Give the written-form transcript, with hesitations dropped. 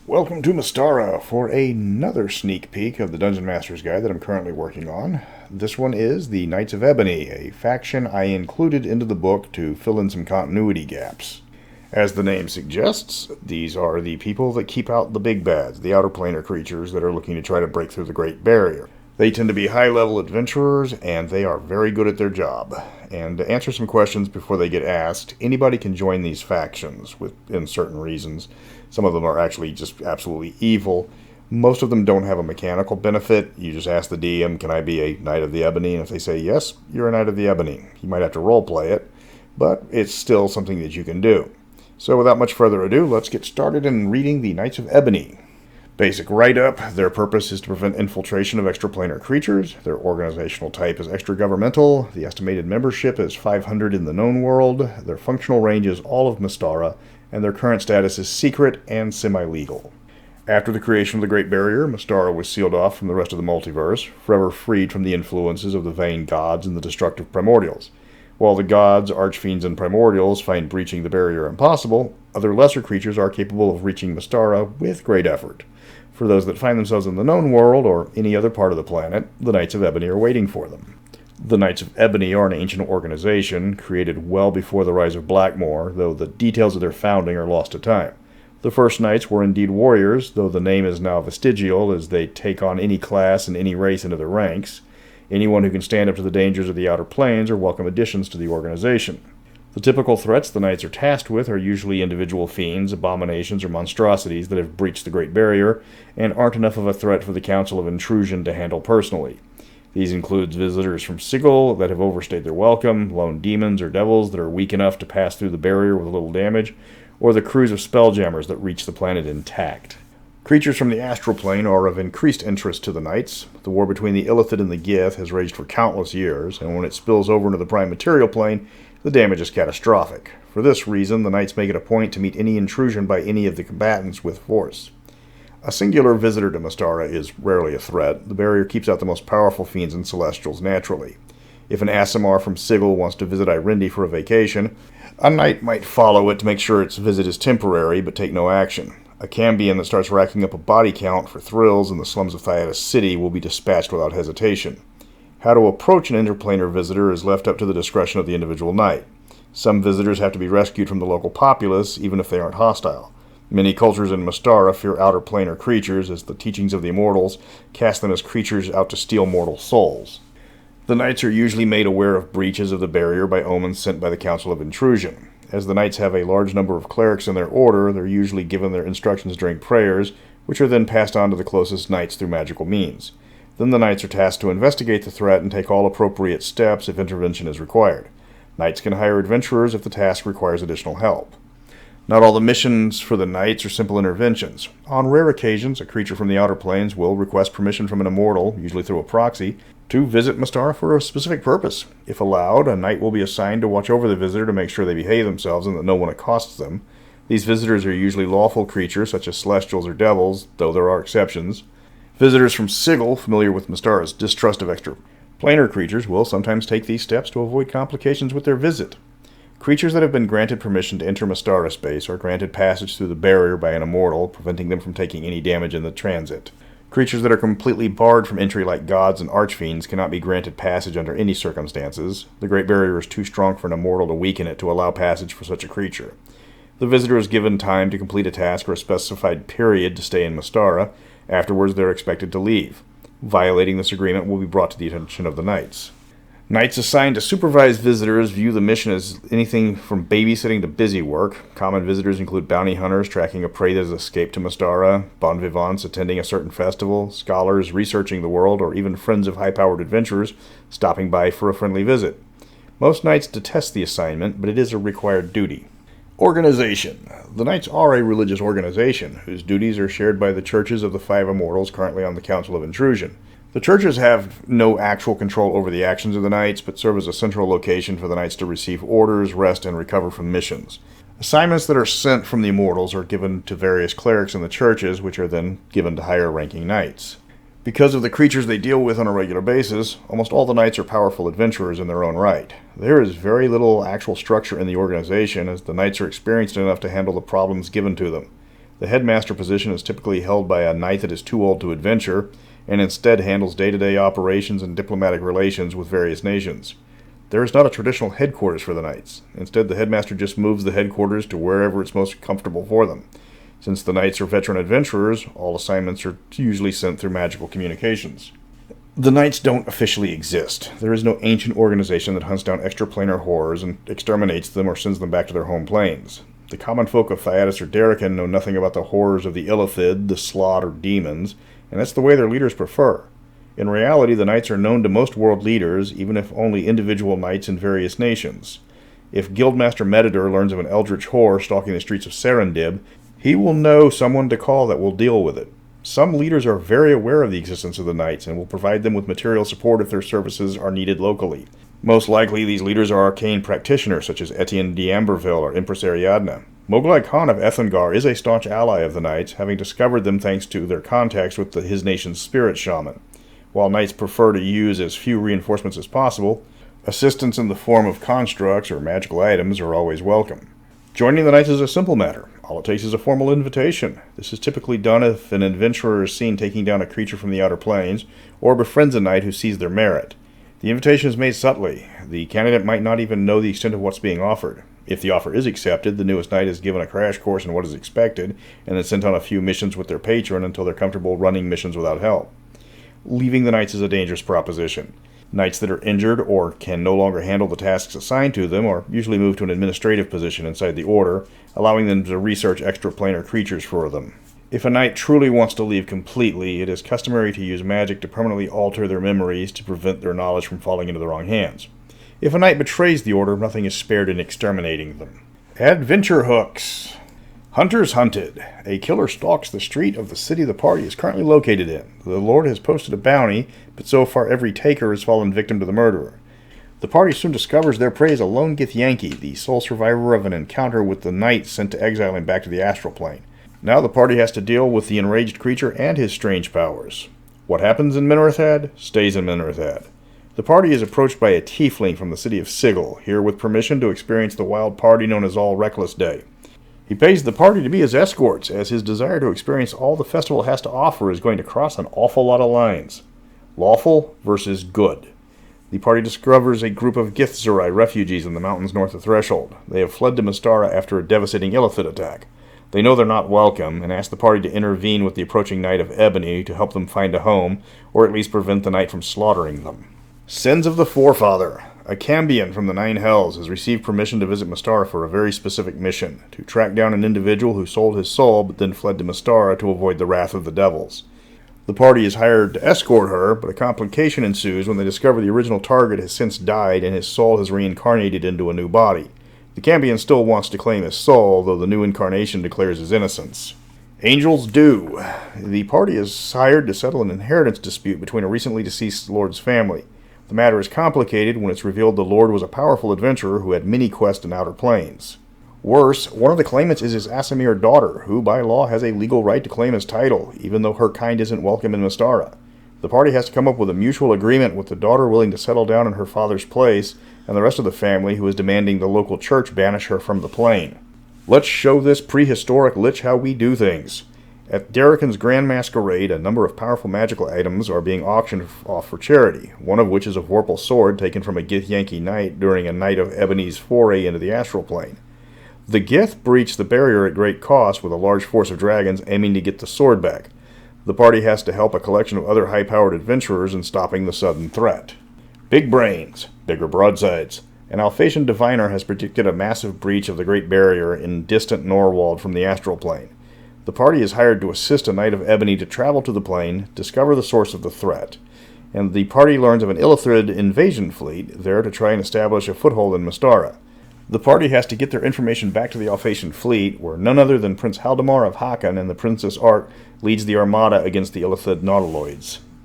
Welcome to Mystara for another sneak peek of the Dungeon Master's Guide that I'm currently working on. This one is the Knights of Ebony, a faction I included into the book to fill in some continuity gaps. As the name suggests, these are the people that keep out the big bads, the outer planar creatures that are looking to try to break through the Great Barrier. They tend to be high-level adventurers, and they are very good at their job. And to answer some questions before they get asked, anybody can join these factions within certain reasons. Some of them are actually just absolutely evil. Most of them don't have a mechanical benefit. You just ask the DM, can I be a Knight of the Ebony? And if they say yes, you're a Knight of the Ebony. You might have to roleplay it, but it's still something that you can do. So without much further ado, let's get started in reading the Knights of Ebony. Basic write-up. Their purpose is to prevent infiltration of extraplanar creatures. Their organizational type is extra-governmental. The estimated membership is 500 in the known world. Their functional range is all of Mystara, and their current status is secret and semi-legal. After the creation of the Great Barrier, Mystara was sealed off from the rest of the multiverse, forever freed from the influences of the vain gods and the destructive primordials. While the gods, archfiends, and primordials find breaching the barrier impossible, other lesser creatures are capable of reaching Mystara with great effort. For those that find themselves in the known world or any other part of the planet, the Knights of Ebony are waiting for them. The Knights of Ebony are an ancient organization, created well before the rise of Blackmoor, though the details of their founding are lost to time. The first Knights were indeed warriors, though the name is now vestigial as they take on any class and any race into their ranks. Anyone who can stand up to the dangers of the outer planes are welcome additions to the organization. The typical threats the Knights are tasked with are usually individual fiends, abominations, or monstrosities that have breached the Great Barrier and aren't enough of a threat for the Council of Intrusion to handle personally. These include visitors from Sigil that have overstayed their welcome, lone demons or devils that are weak enough to pass through the barrier with little damage, or the crews of spelljammers that reach the planet intact. Creatures from the astral plane are of increased interest to the Knights. The war between the Illithid and the Gith has raged for countless years, and when it spills over into the prime material plane, the damage is catastrophic. For this reason, the Knights make it a point to meet any intrusion by any of the combatants with force. A singular visitor to Mystara is rarely a threat. The barrier keeps out the most powerful fiends and celestials naturally. If an Aasimar from Sigil wants to visit Irendi for a vacation, a Knight might follow it to make sure its visit is temporary but take no action. A Cambion that starts racking up a body count for thrills in the slums of Thyatis City will be dispatched without hesitation. How to approach an interplanar visitor is left up to the discretion of the individual Knight. Some visitors have to be rescued from the local populace, even if they aren't hostile. Many cultures in Mystara fear outer planar creatures, as the teachings of the immortals cast them as creatures out to steal mortal souls. The Knights are usually made aware of breaches of the barrier by omens sent by the Council of Intrusion. As the Knights have a large number of clerics in their order, they're usually given their instructions during prayers, which are then passed on to the closest Knights through magical means. Then the Knights are tasked to investigate the threat and take all appropriate steps if intervention is required. Knights can hire adventurers if the task requires additional help. Not all the missions for the Knights are simple interventions. On rare occasions, a creature from the outer planes will request permission from an immortal, usually through a proxy, to visit Mystara for a specific purpose. If allowed, a Knight will be assigned to watch over the visitor to make sure they behave themselves and that no one accosts them. These visitors are usually lawful creatures, such as celestials or devils, though there are exceptions. Visitors from Sigil, familiar with Mystara's distrust of extra-planar creatures, will sometimes take these steps to avoid complications with their visit. Creatures that have been granted permission to enter Mystara space are granted passage through the barrier by an immortal, preventing them from taking any damage in the transit. Creatures that are completely barred from entry like gods and archfiends cannot be granted passage under any circumstances. The Great Barrier is too strong for an immortal to weaken it to allow passage for such a creature. The visitor is given time to complete a task or a specified period to stay in Mystara. Afterwards, they're expected to leave. Violating this agreement will be brought to the attention of the Knights. Knights assigned to supervise visitors view the mission as anything from babysitting to busy work. Common visitors include bounty hunters tracking a prey that has escaped to Mystara, bon vivants attending a certain festival, scholars researching the world, or even friends of high-powered adventurers stopping by for a friendly visit. Most Knights detest the assignment, but it is a required duty. Organization. The Knights are a religious organization, whose duties are shared by the churches of the five immortals currently on the Council of Intrusion. The churches have no actual control over the actions of the Knights, but serve as a central location for the Knights to receive orders, rest, and recover from missions. Assignments that are sent from the immortals are given to various clerics in the churches, which are then given to higher-ranking Knights. Because of the creatures they deal with on a regular basis, almost all the Knights are powerful adventurers in their own right. There is very little actual structure in the organization, as the Knights are experienced enough to handle the problems given to them. The headmaster position is typically held by a knight that is too old to adventure, and instead handles day-to-day operations and diplomatic relations with various nations. There is not a traditional headquarters for the knights. Instead, the headmaster just moves the headquarters to wherever it's most comfortable for them. Since the knights are veteran adventurers, all assignments are usually sent through magical communications. The Knights don't officially exist. There is no ancient organization that hunts down extraplanar horrors and exterminates them or sends them back to their home planes. The common folk of Theatis or Darrican know nothing about the horrors of the Illithid, the Slot, or demons, and that's the way their leaders prefer. In reality, the Knights are known to most world leaders, even if only individual knights in various nations. If Guildmaster Meditor learns of an eldritch horror stalking the streets of Serendib, he will know someone to call that will deal with it. Some leaders are very aware of the existence of the Knights and will provide them with material support if their services are needed locally. Most likely, these leaders are arcane practitioners such as Etienne d'Amberville or Empress Ariadna. Moglai Khan of Ethengar is a staunch ally of the Knights, having discovered them thanks to their contacts with his nation's spirit shaman. While Knights prefer to use as few reinforcements as possible, assistance in the form of constructs or magical items are always welcome. Joining the Knights is a simple matter. All it takes is a formal invitation. This is typically done if an adventurer is seen taking down a creature from the outer planes, or befriends a knight who sees their merit. The invitation is made subtly. The candidate might not even know the extent of what's being offered. If the offer is accepted, the newest knight is given a crash course in what is expected, and then sent on a few missions with their patron until they're comfortable running missions without help. Leaving the Knights is a dangerous proposition. Knights that are injured or can no longer handle the tasks assigned to them are usually moved to an administrative position inside the Order, allowing them to research extraplanar creatures for them. If a knight truly wants to leave completely, it is customary to use magic to permanently alter their memories to prevent their knowledge from falling into the wrong hands. If a knight betrays the Order, nothing is spared in exterminating them. Adventure hooks. Hunters hunted. A killer stalks the street of the city the party is currently located in. The Lord has posted a bounty, but so far every taker has fallen victim to the murderer. The party soon discovers their prey is a lone Githyanki, the sole survivor of an encounter with the knight sent to exile him back to the astral plane. Now the party has to deal with the enraged creature and his strange powers. What happens in Minorithad stays in Minorithad. The party is approached by a tiefling from the city of Sigil, here with permission to experience the wild party known as All Reckless Day. He pays the party to be his escorts, as his desire to experience all the festival has to offer is going to cross an awful lot of lines. Lawful versus good. The party discovers a group of Githzerai refugees in the mountains north of Threshold. They have fled to Mystara after a devastating Illithid attack. They know they're not welcome, and ask the party to intervene with the approaching Knight of Ebony to help them find a home, or at least prevent the knight from slaughtering them. Sins of the Forefather. A Cambion from the Nine Hells has received permission to visit Mystara for a very specific mission, to track down an individual who sold his soul but then fled to Mystara to avoid the wrath of the devils. The party is hired to escort her, but a complication ensues when they discover the original target has since died and his soul has reincarnated into a new body. The Cambion still wants to claim his soul, though the new incarnation declares his innocence. Angels do. The party is hired to settle an inheritance dispute between a recently deceased lord's family. The matter is complicated when it's revealed the lord was a powerful adventurer who had many quests in outer planes. Worse, one of the claimants is his Asimir daughter, who by law has a legal right to claim his title, even though her kind isn't welcome in Mystara. The party has to come up with a mutual agreement with the daughter willing to settle down in her father's place, and the rest of the family who is demanding the local church banish her from the plane. Let's show this prehistoric lich how we do things. At Darrican's Grand Masquerade, a number of powerful magical items are being auctioned off for charity, one of which is a Vorpal sword taken from a Githyanki knight during a Knight of Ebony's foray into the astral plane. The Gith breached the barrier at great cost with a large force of dragons aiming to get the sword back. The party has to help a collection of other high-powered adventurers in stopping the sudden threat. Big brains, bigger broadsides. An Alphasian diviner has predicted a massive breach of the Great Barrier in distant Norwald from the astral plane. The party is hired to assist a Knight of Ebony to travel to the plane, discover the source of the threat, and the party learns of an Illithid invasion fleet there to try and establish a foothold in Mystara. The party has to get their information back to the Alphasian fleet, where none other than Prince Haldemar of Hakan and the Princess Art leads the armada against the Illithid nautiloids.